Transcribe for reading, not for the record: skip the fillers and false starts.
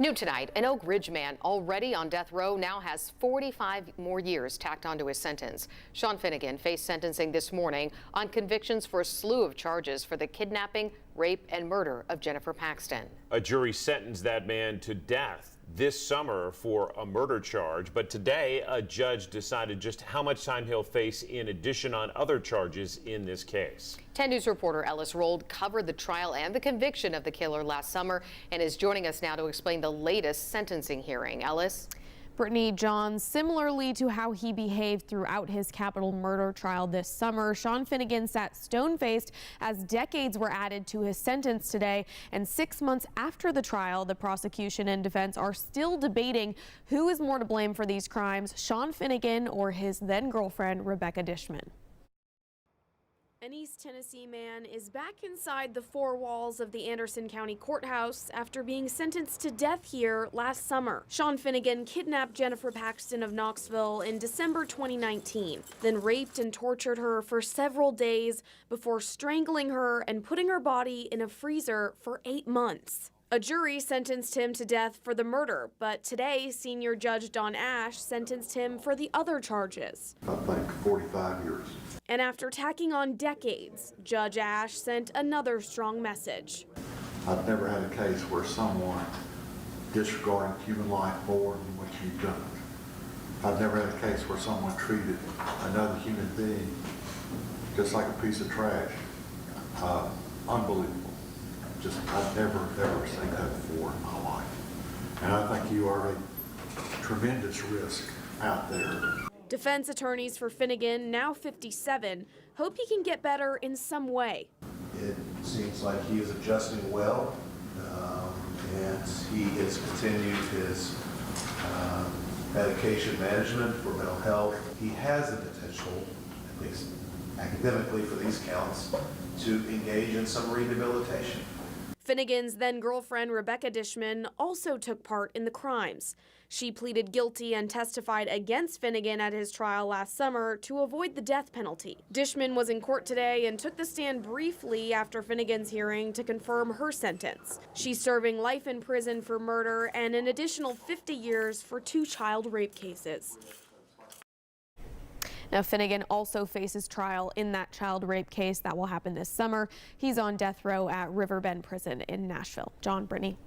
New tonight, an Oak Ridge man already on death row now has 45 more years tacked onto his sentence. Sean Finnegan faced sentencing this morning on convictions for a slew of charges for the kidnapping, rape, and murder of Jennifer Paxton. A jury sentenced that man to death this summer for a murder charge, but today a judge decided just how much time he'll face in addition on other charges in this case. 10 News reporter Ellis Rold covered the trial and the conviction of the killer last summer and is joining us now to explain the latest sentencing hearing. Ellis? Brittany, John, similarly to how he behaved throughout his capital murder trial this summer, Sean Finnegan sat stone-faced as decades were added to his sentence today. And 6 months after the trial, the prosecution and defense are still debating who is more to blame for these crimes, Sean Finnegan or his then-girlfriend, Rebecca Dishman. An East Tennessee man is back inside the four walls of the Anderson County Courthouse after being sentenced to death here last summer. Sean Finnegan kidnapped Jennifer Paxton of Knoxville in December 2019, then raped and tortured her for several days before strangling her and putting her body in a freezer for 8 months. A jury sentenced him to death for the murder, but today, Senior Judge Don Ash sentenced him for the other charges. I think 45 years. And after tacking on decades, Judge Ash sent another strong message. I've never had a case where someone disregarding human life more than what you've done. I've never had a case where someone treated another human being just like a piece of trash. Unbelievable. Just, I've never, ever seen that before in my life. And I think you are a tremendous risk out there. Defense attorneys for Finnegan, now 57, hope he can get better in some way. It seems like he is adjusting well, and he has continued his medication management for mental health. He has the potential, at least academically for these counts, to engage in some rehabilitation. Finnegan's then-girlfriend, Rebecca Dishman, also took part in the crimes. She pleaded guilty and testified against Finnegan at his trial last summer to avoid the death penalty. Dishman was in court today and took the stand briefly after Finnegan's hearing to confirm her sentence. She's serving life in prison for murder and an additional 50 years for 2 child rape cases. Now, Finnegan also faces trial in that child rape case that will happen this summer. He's on death row at Riverbend Prison in Nashville. John, Brittany.